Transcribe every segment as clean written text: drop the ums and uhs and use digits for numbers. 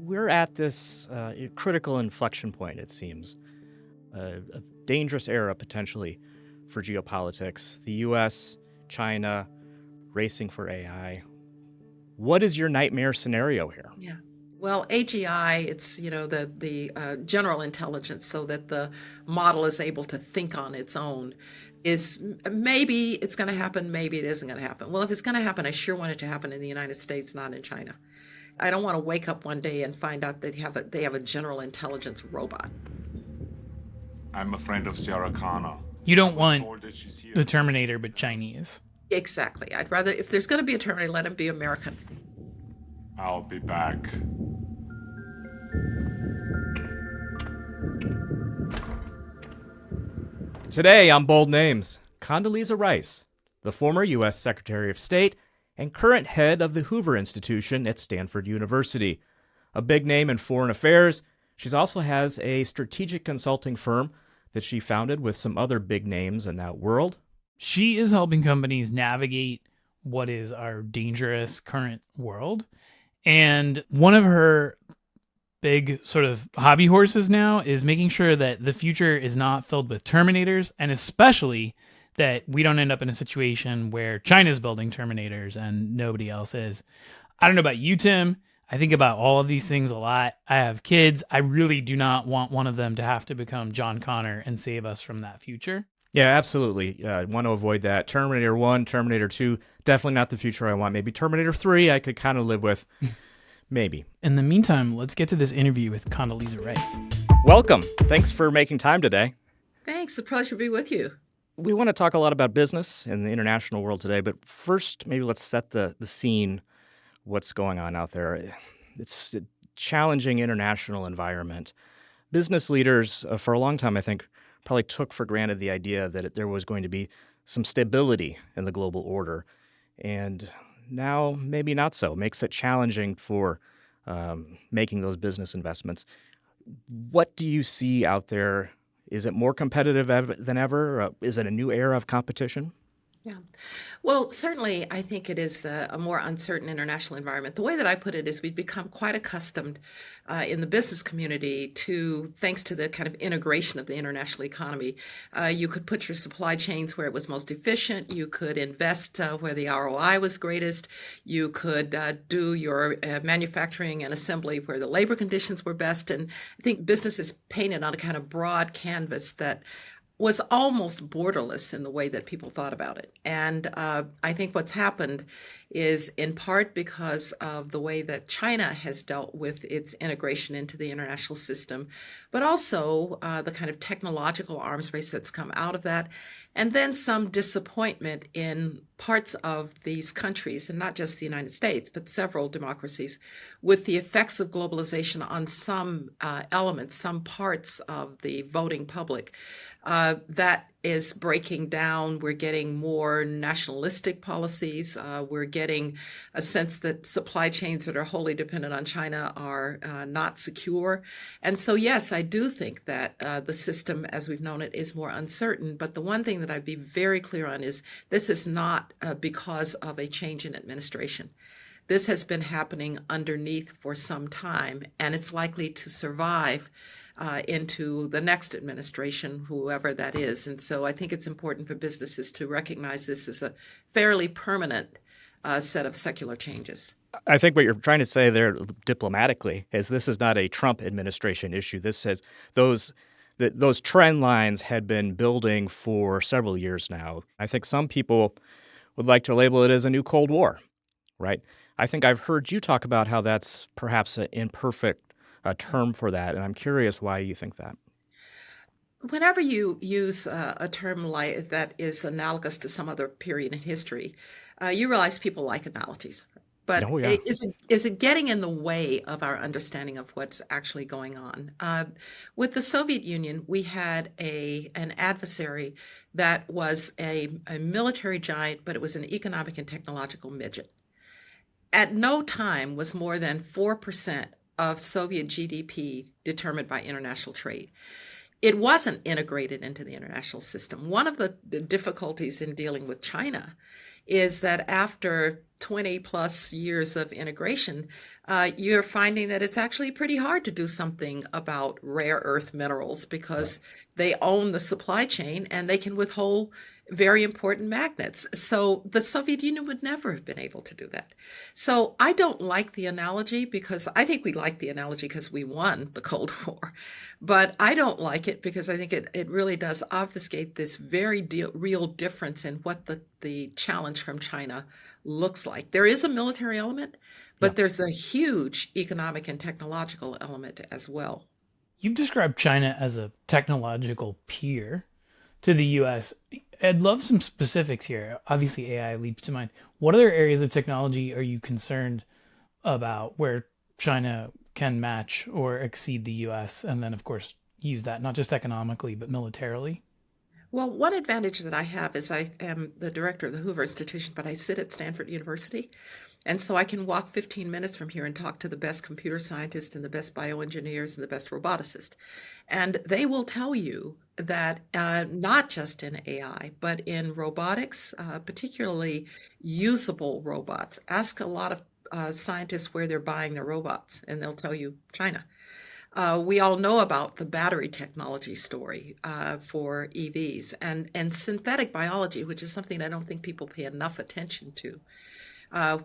We're at this critical inflection point, it seems, a dangerous era potentially for geopolitics. The U.S., China, racing for AI. What is your nightmare scenario here? Yeah. Well, AGI, it's the general intelligence, so that the model is able to think on its own. Is maybe it's going to happen, maybe it isn't going to happen. Well, if it's going to happen, I sure want it to happen in the United States, not in China. I don't want to wake up one day and find out that they have a general intelligence robot. I'm a friend of Sarah Connor. You don't want the Terminator, but Chinese. Exactly. I'd rather, if there's going to be a Terminator, let him be American. I'll be back. Today on Bold Names, Condoleezza Rice, the former U.S. Secretary of State and current head of the Hoover Institution at Stanford University. A big name in foreign affairs, she also has a strategic consulting firm that she founded with some other big names in that world. She is helping companies navigate what is our dangerous current world. And one of her big sort of hobby horses now is making sure that the future is not filled with Terminators, and especially that we don't end up in a situation where China's building Terminators and nobody else is. I don't know about you, Tim. I think about all of these things a lot. I have kids. I really do not want one of them to have to become John Connor and save us from that future. Yeah, absolutely. Want to avoid that. Terminator 1, Terminator 2, definitely not the future I want. Maybe Terminator 3 I could kind of live with. Maybe. In the meantime, let's get to this interview with Condoleezza Rice. Welcome. Thanks for making time today. Thanks. A pleasure to be with you. We want to talk a lot about business in the international world today, but first, maybe let's set the scene, what's going on out there. It's a challenging international environment. Business leaders, for a long time, I think, probably took for granted the idea that there was going to be some stability in the global order. And now, maybe not so. It makes it challenging for making those business investments. What do you see out there? Is it more competitive than ever? Is it a new era of competition? Yeah. Well, certainly, I think it is a more uncertain international environment. The way that I put it is we've become quite accustomed in the business community to, thanks to the kind of integration of the international economy, you could put your supply chains where it was most efficient. You could invest where the ROI was greatest. You could do your manufacturing and assembly where the labor conditions were best. And I think business is painted on a kind of broad canvas that was almost borderless in the way that people thought about it. And I think what's happened is in part because of the way that China has dealt with its integration into the international system, but also the kind of technological arms race that's come out of that. And then some disappointment in parts of these countries, and not just the United States, but several democracies, with the effects of globalization on some elements, some parts of the voting public. That is breaking down. We're getting more nationalistic policies. We're getting a sense that supply chains that are wholly dependent on China are not secure. And so, yes, I do think that the system, as we've known it, is more uncertain. But the one thing that I'd be very clear on is this is not because of a change in administration. This has been happening underneath for some time, and it's likely to survive into the next administration, whoever that is. And so I think it's important for businesses to recognize this as a fairly permanent set of secular changes. I think what you're trying to say there diplomatically is this is not a Trump administration issue. This says those trend lines had been building for several years now. I think some people would like to label it as a new Cold War, right? I think I've heard you talk about how that's perhaps an imperfect term for that, and I'm curious why you think that. Whenever you use a term like that is analogous to some other period in history, you realize people like analogies. But Oh, yeah. is it getting in the way of our understanding of what's actually going on? With the Soviet Union, we had an adversary that was a military giant, but it was an economic and technological midget. At no time was more than 4% of Soviet GDP determined by international trade. It wasn't integrated into the international system. One of the difficulties in dealing with China is that after 20 plus years of integration, you're finding that it's actually pretty hard to do something about rare earth minerals Right. because they own the supply chain and they can withhold very important magnets. So the Soviet Union would never have been able to do that. So I don't like the analogy because I think we like the analogy because we won the Cold War. But I don't like it because I think it really does obfuscate this very real difference in what the challenge from China looks like. There is a military element, Yeah. but there's a huge economic and technological element as well. You've described China as a technological peer to the US. I'd love some specifics here. Obviously, AI leaps to mind. What other areas of technology are you concerned about where China can match or exceed the US? And then, of course, use that not just economically, but militarily? Well, one advantage that I have is I am the director of the Hoover Institution, but I sit at Stanford University. And so I can walk 15 minutes from here and talk to the best computer scientists and the best bioengineers and the best roboticists. And they will tell you that not just in AI, but in robotics, particularly usable robots. Ask a lot of scientists where they're buying their robots, and they'll tell you China. We all know about the battery technology story for EVs and synthetic biology, which is something I don't think people pay enough attention to,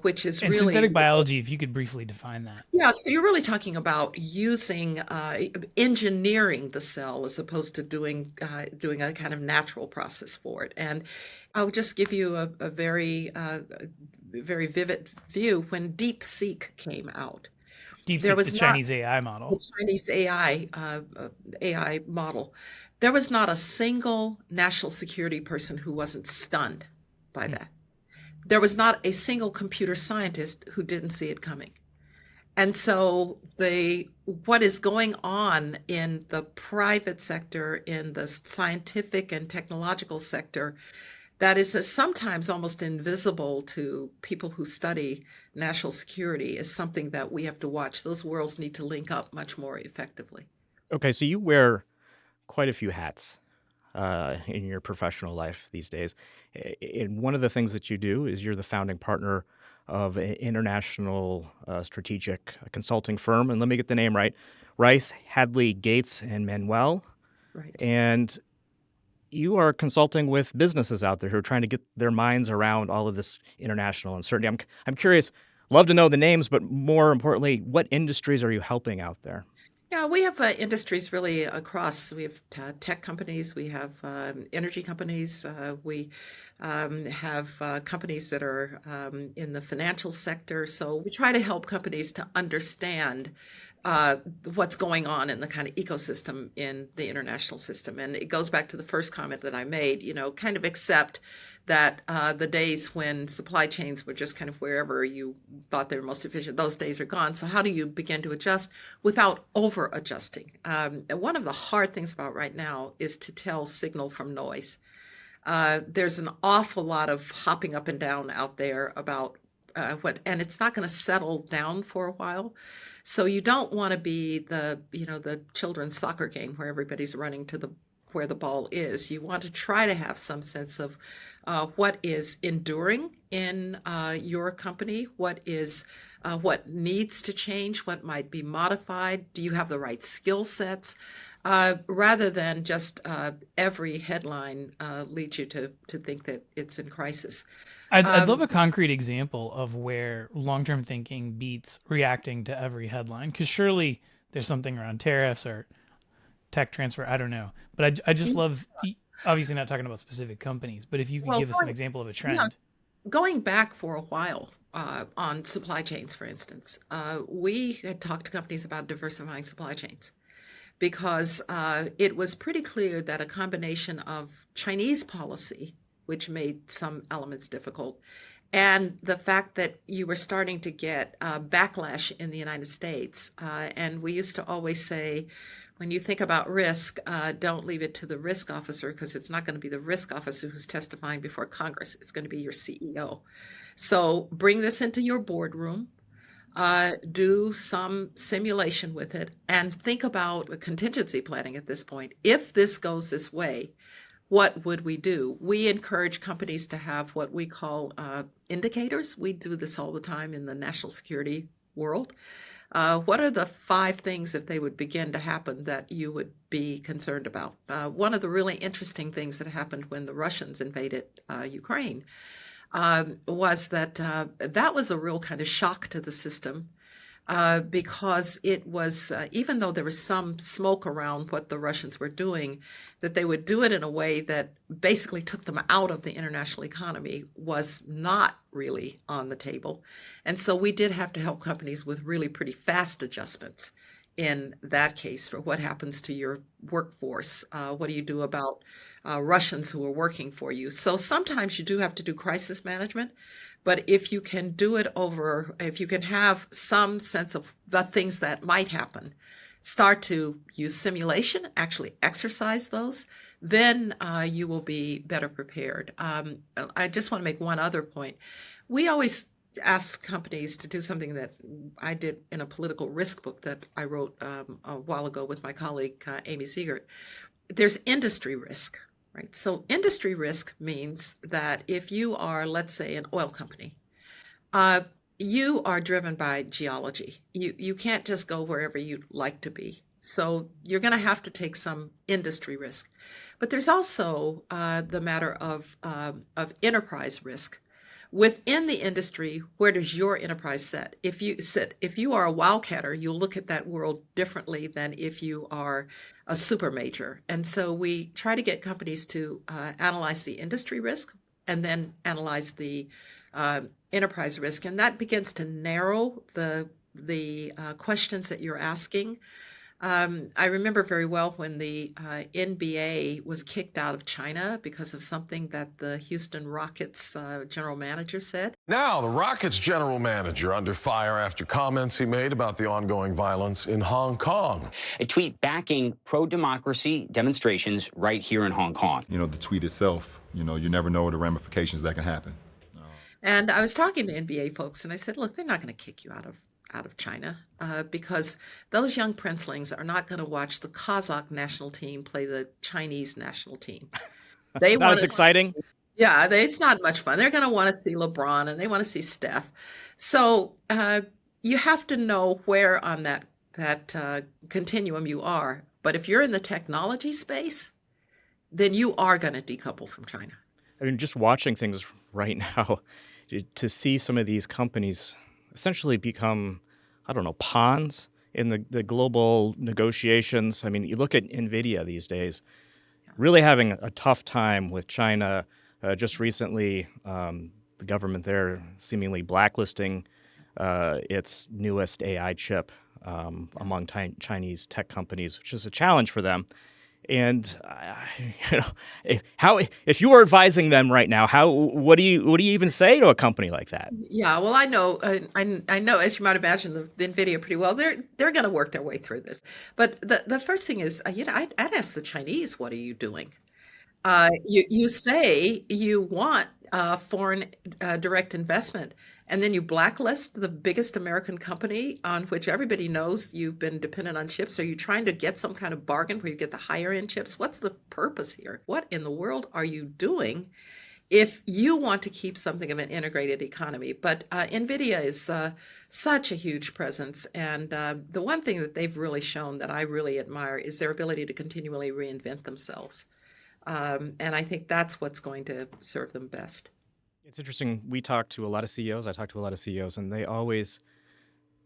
which is And really, synthetic biology, if you could briefly define that. yeah, so you're really talking about using engineering the cell as opposed to doing a kind of natural process for it. And I'll just give you a very vivid view. When DeepSeek came out, there DeepSeek, the was not Chinese AI model. the Chinese AI model. There was not a single national security person who wasn't stunned by Hmm. that. There was not a single computer scientist who didn't see it coming. And so the what is going on in the private sector, in the scientific and technological sector, that is sometimes almost invisible to people who study national security, is something that we have to watch. Those worlds need to link up much more effectively. Okay, so you wear quite a few hats in your professional life these days. And one of the things that you do is you're the founding partner of an international strategic consulting firm. And let me get the name right: Rice, Hadley, Gates, and Manuel. Right. And you are consulting with businesses out there who are trying to get their minds around all of this international uncertainty. I'm curious, love to know the names, but more importantly, what industries are you helping out there? Yeah, we have industries really across. We have tech companies, we have energy companies, we have companies that are in the financial sector. So we try to help companies to understand uh, what's going on in the kind of ecosystem in the international system. And it goes back to the first comment that I made, kind of accept that the days when supply chains were just kind of wherever you thought they were most efficient, those days are gone. So how do you begin to adjust without over adjusting? And one of the hard things about right now is to tell signal from noise. There's an awful lot of hopping up and down out there about and it's not going to settle down for a while. So you don't want to be the children's soccer game where everybody's running to the where the ball is. You want to try to have some sense of what is enduring in your company, what needs to change, what might be modified. Do you have the right skill sets? Rather than just every headline leads you to think that it's in crisis. I'd love Um, a concrete example of where long-term thinking beats reacting to every headline, because surely there's something around tariffs or tech transfer. I don't know, but I just love, obviously not talking about specific companies, but if you could well, give us an example of a yeah, trend. going back for a while on supply chains, for instance, we had talked to companies about diversifying supply chains because it was pretty clear that a combination of Chinese policy, which made some elements difficult, and the fact that you were starting to get backlash in the United States. And we used to always say, when you think about risk, don't leave it to the risk officer because it's not going to be the risk officer who's testifying before Congress. It's going to be your CEO. So bring this into your boardroom, do some simulation with it, and think about contingency planning at this point. If this goes this way, what would we do? We encourage companies to have what we call indicators. We do this all the time in the national security world. What are the 5 things, if they would begin to happen, that you would be concerned about? One of the really interesting things that happened when the Russians invaded Ukraine was that that was a real kind of shock to the system. Because it was, even though there was some smoke around what the Russians were doing, that they would do it in a way that basically took them out of the international economy was not really on the table. And so we did have to help companies with really pretty fast adjustments in that case for what happens to your workforce. What do you do about Russians who are working for you? So sometimes you do have to do crisis management. But if you can do it if you can have some sense of the things that might happen, start to use simulation, actually exercise those, then you will be better prepared. I just want to make one other point. We always ask companies to do something that I did in a political risk book that I wrote a while ago with my colleague, Amy Siegert. There's industry risk. Right. So industry risk means that if you are, let's say, an oil company, you are driven by geology. You can't just go wherever you'd like to be. So you're going to have to take some industry risk. But there's also the matter of enterprise risk. Within the industry, where does your enterprise sit? If you are a wildcatter, you'll look at that world differently than if you are a super major. And so we try to get companies to analyze the industry risk and then analyze the enterprise risk, and that begins to narrow the questions that you're asking. I remember very well when the NBA was kicked out of China because of something that the Houston Rockets general manager said. Now, the Rockets general manager under fire after comments he made about the ongoing violence in Hong Kong. A tweet backing pro-democracy demonstrations right here in Hong Kong. You know, the tweet itself, you never know the ramifications that can happen. And I was talking to NBA folks, and I said, look, they're not going to kick you out of China because those young princelings are not going to watch the Kazakh national team play the Chinese national team. They That was exciting. It's not much fun. They're going to want to see LeBron and they want to see Steph. So you have to know where on that continuum you are. But if you're in the technology space, then you are going to decouple from China. I mean, just watching things right now, to see some of these companies essentially become, I don't know, pawns in the global negotiations. I mean, you look at NVIDIA these days, really having a tough time with China. Just recently, the government there seemingly blacklisting its newest AI chip among Chinese tech companies, which is a challenge for them. And if you were advising them right now, what do you even say to a company like that? Yeah, well, I know, I know, as you might imagine, the NVIDIA pretty well. They're going to work their way through this. But the first thing is, I'd ask the Chinese, what are you doing? You say you want foreign direct investment, and then you blacklist the biggest American company on which everybody knows you've been dependent on chips. Are you trying to get some kind of bargain where you get the higher end chips? What's the purpose here? What in the world are you doing if you want to keep something of an integrated economy? But NVIDIA is such a huge presence. And the one thing that they've really shown that I really admire is their ability to continually reinvent themselves. And I think that's what's going to serve them best. It's interesting. We talk to a lot of CEOs. I talk to a lot of CEOs, and they always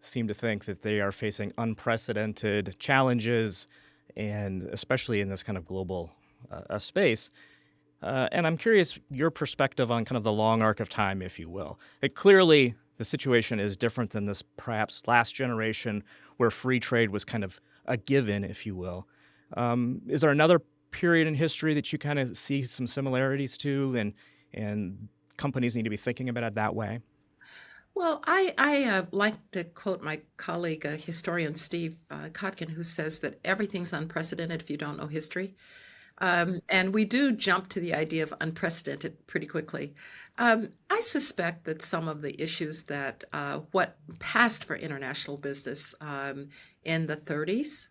seem to think that they are facing unprecedented challenges, and especially in this kind of global space. And I'm curious your perspective on kind of the long arc of time, if you will. Clearly, the situation is different than this perhaps last generation where free trade was kind of a given, if you will. Is there another period in history that you kind of see some similarities to, and companies need to be thinking about it that way? Well, I like to quote my colleague, historian Steve Kotkin, who says that everything's unprecedented if you don't know history. And we do jump to the idea of unprecedented pretty quickly. I suspect that some of the issues that what passed for international business in the 30s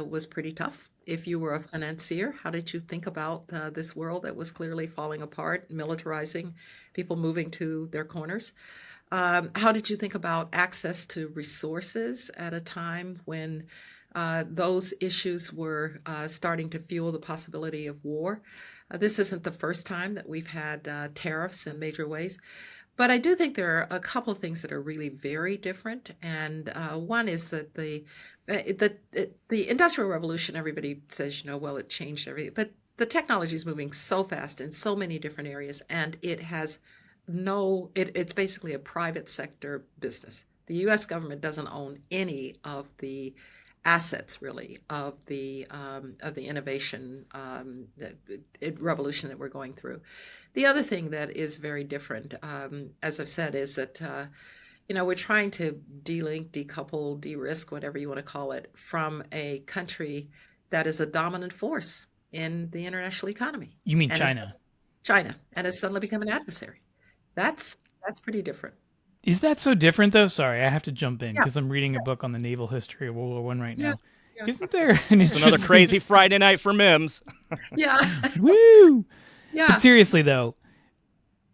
was pretty tough. If you were a financier, how did you think about this world that was clearly falling apart, militarizing, people moving to their corners? How did you think about access to resources at a time when those issues were starting to fuel the possibility of war? This isn't the first time that we've had tariffs in major ways. But I do think there are a couple of things that are really very different, and one is that the Industrial Revolution. Everybody says, well, it changed everything, but the technology is moving so fast in so many different areas, and it has it's basically a private sector business. The U.S. government doesn't own any of the assets, really, of the innovation revolution that we're going through. The other thing that is very different, as I've said, is that we're trying to de-link, decouple, de-risk, whatever you want to call it, from a country that is a dominant force in the international economy. You mean and China? China, and has suddenly become an adversary. That's pretty different. Is that so different, though? Sorry, I have to jump in Yeah. because I'm reading a book on the naval history of World War I right now. Yeah. Isn't there an It's another interesting- crazy Friday night for Mims. Yeah. Woo! Yeah. But seriously, though,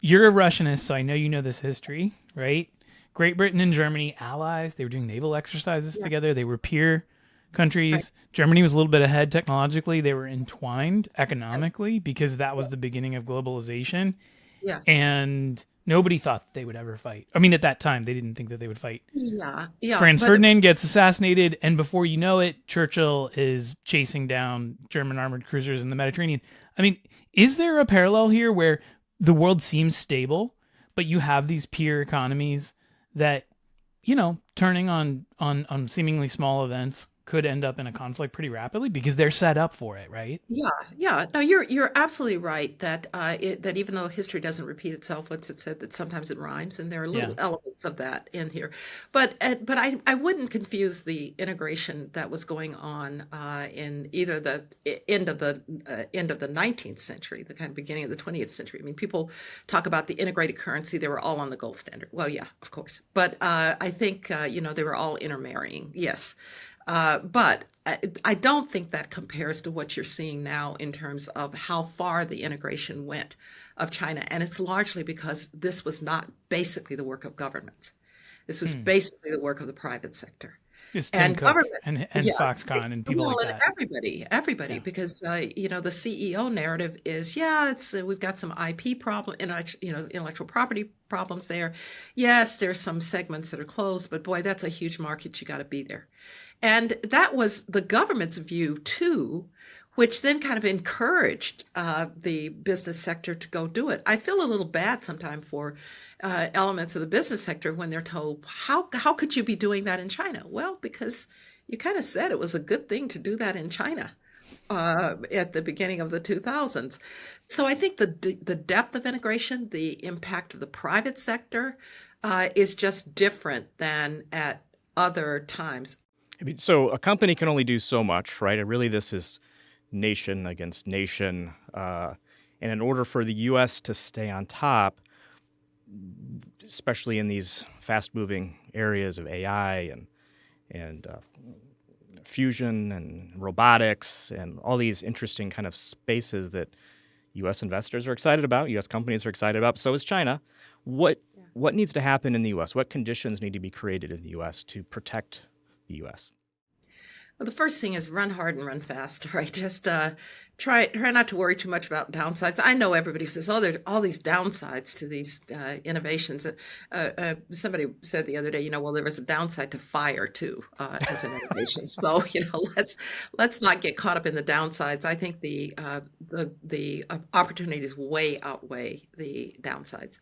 you're a Russianist, so I know you know this history, right? Great Britain and Germany, allies. They were doing naval exercises together. They were peer countries. Right. Germany was a little bit ahead technologically. They were entwined economically because that was the beginning of globalization. Yeah. And nobody thought they would ever fight. I mean, at that time, they didn't think that they would fight. Yeah. Franz but- Ferdinand gets assassinated, and before you know it, Churchill is chasing down German armored cruisers in the Mediterranean. I mean, is there a parallel here where the world seems stable, but you have these peer economies that, turning on seemingly small events could end up in a conflict pretty rapidly because they're set up for it, right? Yeah. No, you're absolutely right that that even though history doesn't repeat itself, what's it said that sometimes it rhymes, and there are little elements of that in here. But I wouldn't confuse the integration that was going on in either the end of the 19th century, the kind of beginning of the 20th century. I mean, people talk about the integrated currency; they were all on the gold standard. Well, yeah, of course, but I think they were all intermarrying. Yes. But I don't think that compares to what you're seeing now in terms of how far the integration went of China. And it's largely because this was not basically the work of governments. This was basically the work of the private sector. It's Tim And Cook government- and Yeah. Foxconn and people Well, like and that. everybody, because the CEO narrative is, it's we've got some IP problem, intellectual property problems there. Yes, there's some segments that are closed, but boy, that's a huge market. You got to be there. And that was the government's view too, which then kind of encouraged the business sector to go do it. I feel a little bad sometimes for elements of the business sector when they're told, how could you be doing that in China? Well, because you kind of said it was a good thing to do that in China at the beginning of the 2000s. So I think the depth of integration, the impact of the private sector is just different than at other times. I mean, so a company can only do so much, right? And really, this is nation against nation. And in order for the U.S. to stay on top, especially in these fast-moving areas of AI and fusion and robotics and all these interesting kind of spaces that U.S. investors are excited about, U.S. companies are excited about, so is China. What needs to happen in the U.S.? What conditions need to be created in the U.S. to protect the U.S.? Well, the first thing is run hard and run fast, right? Just try not to worry too much about downsides. I know everybody says, there are all these downsides to these innovations. Somebody said the other day, well, there was a downside to fire too as an innovation. So let's not get caught up in the downsides. I think the opportunities way outweigh the downsides.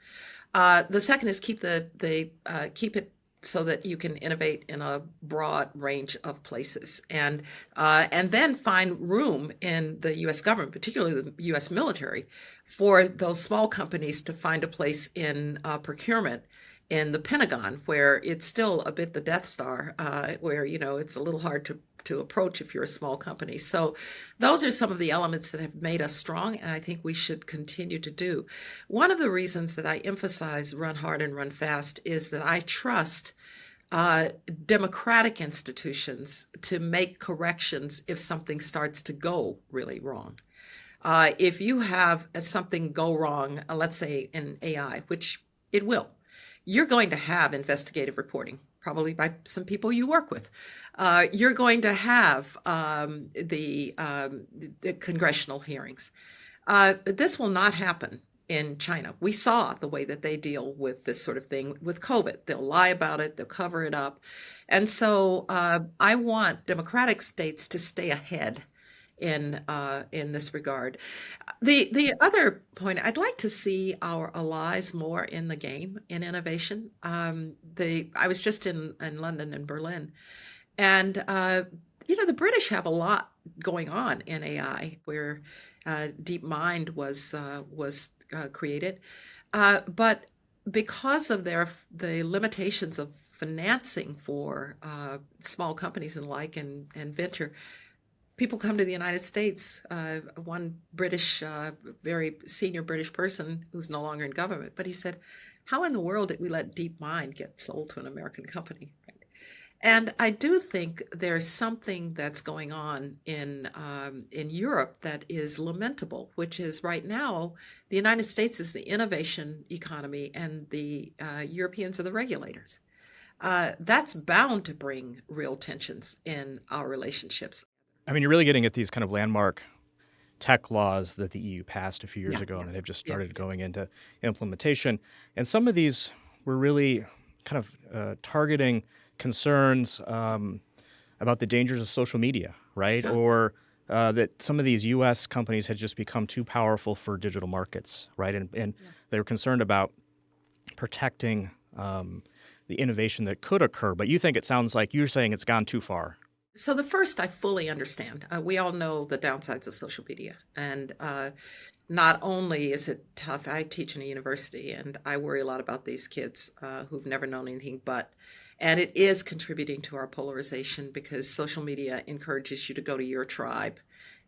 The second is keep it so that you can innovate in a broad range of places, and then find room in the U.S. government, particularly the U.S. military, for those small companies to find a place in procurement in the Pentagon, where it's still a bit the Death Star, where it's a little hard to approach if you're a small company. So those are some of the elements that have made us strong, and I think we should continue to do. One of the reasons that I emphasize run hard and run fast is that I trust uh, democratic institutions to make corrections if something starts to go really wrong. If you have something go wrong, let's say in AI, which it will, you're going to have investigative reporting, probably by some people you work with. You're going to have the congressional hearings. This will not happen in China. We saw the way that they deal with this sort of thing with COVID. They'll lie about it, they'll cover it up. And so I want democratic states to stay ahead in this regard. The other point, I'd like to see our allies more in the game in innovation. I was just in London and Berlin, and the British have a lot going on in AI, where DeepMind was created, but because of the limitations of financing for small companies and like and venture, people come to the United States. One British, very senior British person who's no longer in government, but he said, "How in the world did we let DeepMind get sold to an American company?" And I do think there's something that's going on in Europe that is lamentable, which is right now the United States is the innovation economy and the Europeans are the regulators. That's bound to bring real tensions in our relationships. I mean, you're really getting at these kind of landmark tech laws that the EU passed a few years ago and that have just started going into implementation. And some of these were really kind of targeting concerns about the dangers of social media, right? Yeah. Or that some of these U.S. companies had just become too powerful for digital markets, right? And they were concerned about protecting the innovation that could occur. But you think it sounds like you're saying it's gone too far. So the first, I fully understand. We all know the downsides of social media. And not only is it tough, I teach in a university and I worry a lot about these kids who've never known anything but. And it is contributing to our polarization because social media encourages you to go to your tribe.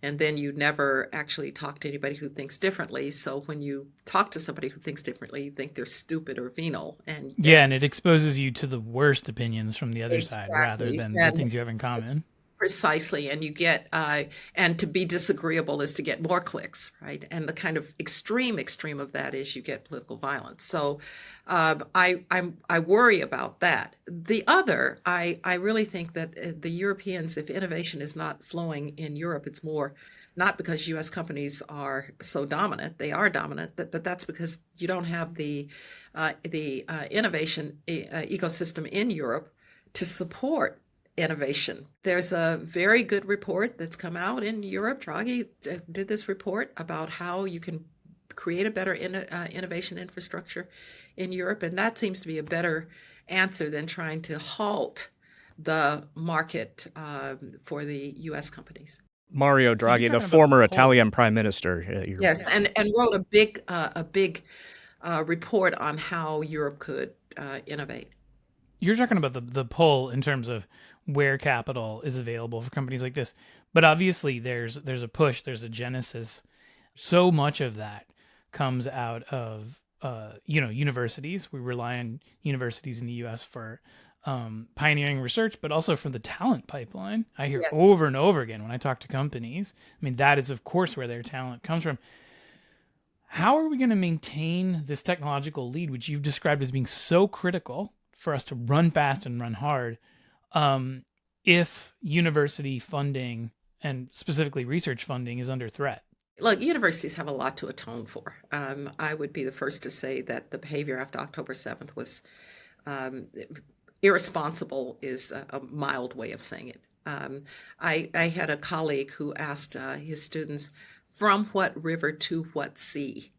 And then you never actually talk to anybody who thinks differently. So when you talk to somebody who thinks differently, you think they're stupid or venal. And it exposes you to the worst opinions from the other side rather than the things you have in common. Precisely, and you get and to be disagreeable is to get more clicks, right? And the kind of extreme of that is you get political violence. So I worry about that. The other, I really think that the Europeans, if innovation is not flowing in Europe, it's more not because U.S. companies are so dominant. They are dominant, but that's because you don't have the innovation ecosystem in Europe to support innovation. There's a very good report that's come out in Europe. Draghi did this report about how you can create a better innovation infrastructure in Europe, and that seems to be a better answer than trying to halt the market for the U.S. companies. Mario Draghi, the former Italian prime minister. Yes, and wrote a big report on how Europe could innovate. You're talking about the pull in terms of where capital is available for companies like this. But obviously there's a push, there's a genesis. So much of that comes out of, universities. We rely on universities in the U.S. for pioneering research, but also for the talent pipeline. I hear over and over again when I talk to companies. I mean, that is, of course, where their talent comes from. How are we going to maintain this technological lead, which you've described as being so critical for us to run fast and run hard, if university funding and specifically research funding is under threat? Look, universities have a lot to atone for. I would be the first to say that the behavior after October 7th was irresponsible is a mild way of saying it. I had a colleague who asked his students, from what river to what sea?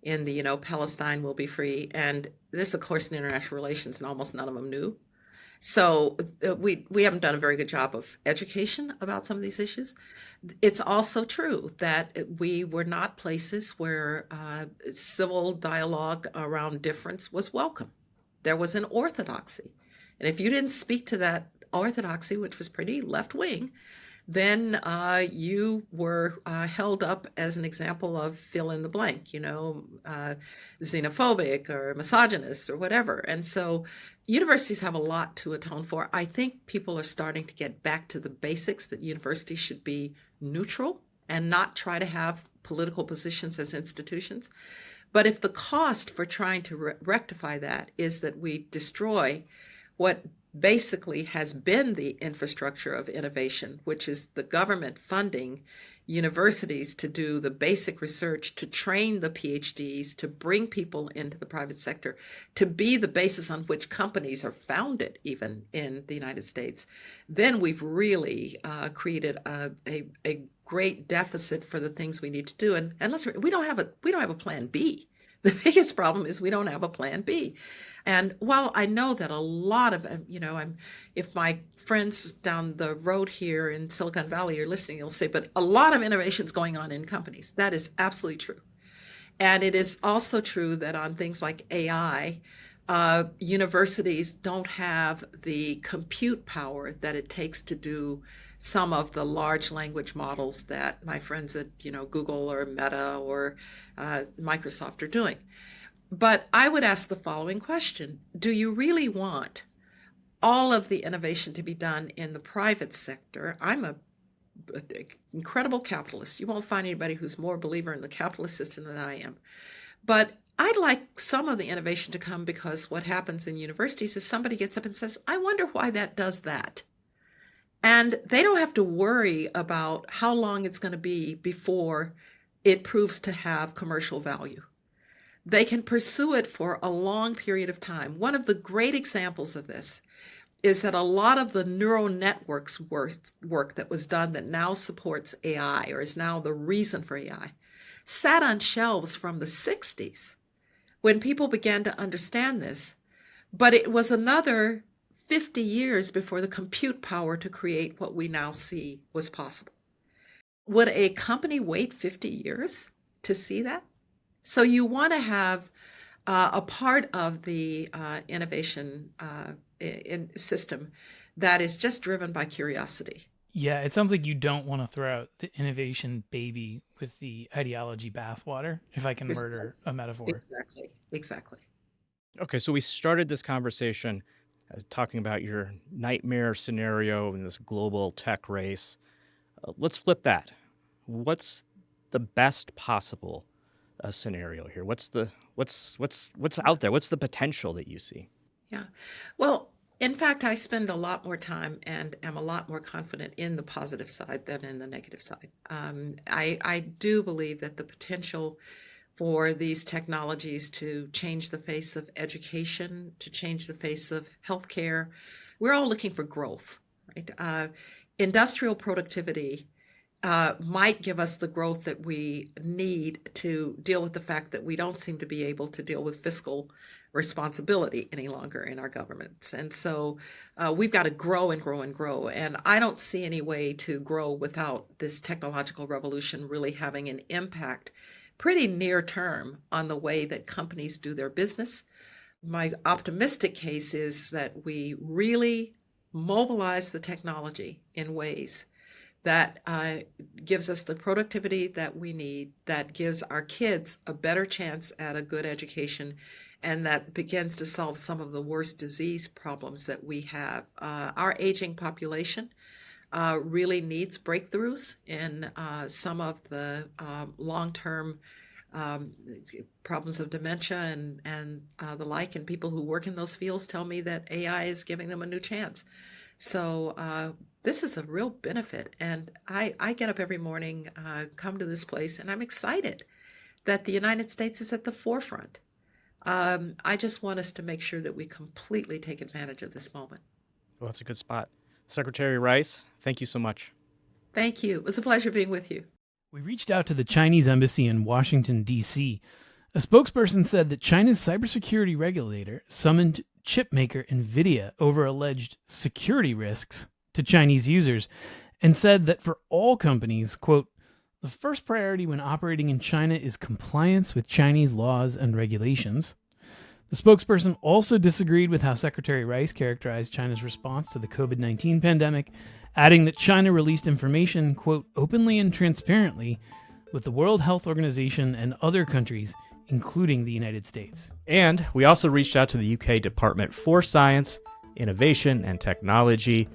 In the, Palestine will be free. And this, of course, in international relations, and almost none of them knew. So we haven't done a very good job of education about some of these issues. It's also true that we were not places where civil dialogue around difference was welcome. There was an orthodoxy. And if you didn't speak to that orthodoxy, which was pretty left-wing, then you were held up as an example of fill in the blank, xenophobic or misogynist or whatever. And so universities have a lot to atone for. I think people are starting to get back to the basics, that universities should be neutral and not try to have political positions as institutions. But if the cost for trying to rectify that is that we destroy what basically has been the infrastructure of innovation, which is the government funding universities to do the basic research, to train the PhDs, to bring people into the private sector, to be the basis on which companies are founded, even in the United States, then we've really created a great deficit for the things we need to do. And we don't have a plan B. The biggest problem is we don't have a plan B. And while I know that a lot of, if my friends down the road here in Silicon Valley are listening, they'll say, but a lot of innovation is going on in companies. That is absolutely true. And it is also true that on things like AI, universities don't have the compute power that it takes to do some of the large language models that my friends at Google or Meta or Microsoft are doing. But I would ask the following question: do you really want all of the innovation to be done in the private sector? I'm an incredible capitalist. You won't find anybody who's more a believer in the capitalist system than I am. But I'd like some of the innovation to come, because what happens in universities is somebody gets up and says, I wonder why that does that. And they don't have to worry about how long it's going to be before it proves to have commercial value. They can pursue it for a long period of time. One of the great examples of this is that a lot of the neural networks work that was done that now supports AI, or is now the reason for AI, sat on shelves from the 60s when people began to understand this. But it was another 50 years before the compute power to create what we now see was possible. Would a company wait 50 years to see that? So you want to have a part of the innovation system that is just driven by curiosity. Yeah, it sounds like you don't want to throw out the innovation baby with the ideology bathwater, if I can murder a metaphor. Exactly. Okay, so we started this conversation talking about your nightmare scenario in this global tech race. Let's flip that. What's the best possible scenario here? What's out there? What's the potential that you see? Yeah. Well, in fact, I spend a lot more time and am a lot more confident in the positive side than in the negative side. I do believe that the potential for these technologies to change the face of education, to change the face of healthcare, we're all looking for growth, right? Industrial productivity might give us the growth that we need to deal with the fact that we don't seem to be able to deal with fiscal responsibility any longer in our governments. And so we've got to grow and grow and grow. And I don't see any way to grow without this technological revolution really having an impact pretty near term on the way that companies do their business. My optimistic case is that we really mobilize the technology in ways that gives us the productivity that we need, that gives our kids a better chance at a good education, and that begins to solve some of the worst disease problems that we have. Our aging population really needs breakthroughs in some of the long-term problems of dementia and the like, and people who work in those fields tell me that AI is giving them a new chance. So this is a real benefit, and I get up every morning, come to this place, and I'm excited that the United States is at the forefront. I just want us to make sure that we completely take advantage of this moment. Well, that's a good spot. Secretary Rice, thank you so much. Thank you. It was a pleasure being with you. We reached out to the Chinese embassy in Washington, D.C. A spokesperson said that China's cybersecurity regulator summoned chipmaker NVIDIA over alleged security risks to Chinese users and said that for all companies, quote, the first priority when operating in China is compliance with Chinese laws and regulations. The spokesperson also disagreed with how Secretary Rice characterized China's response to the COVID-19 pandemic, adding that China released information, quote, openly and transparently with the World Health Organization and other countries, including the United States. And we also reached out to the UK Department for Science, Innovation and Technology,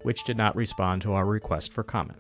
which did not respond to our request for comment.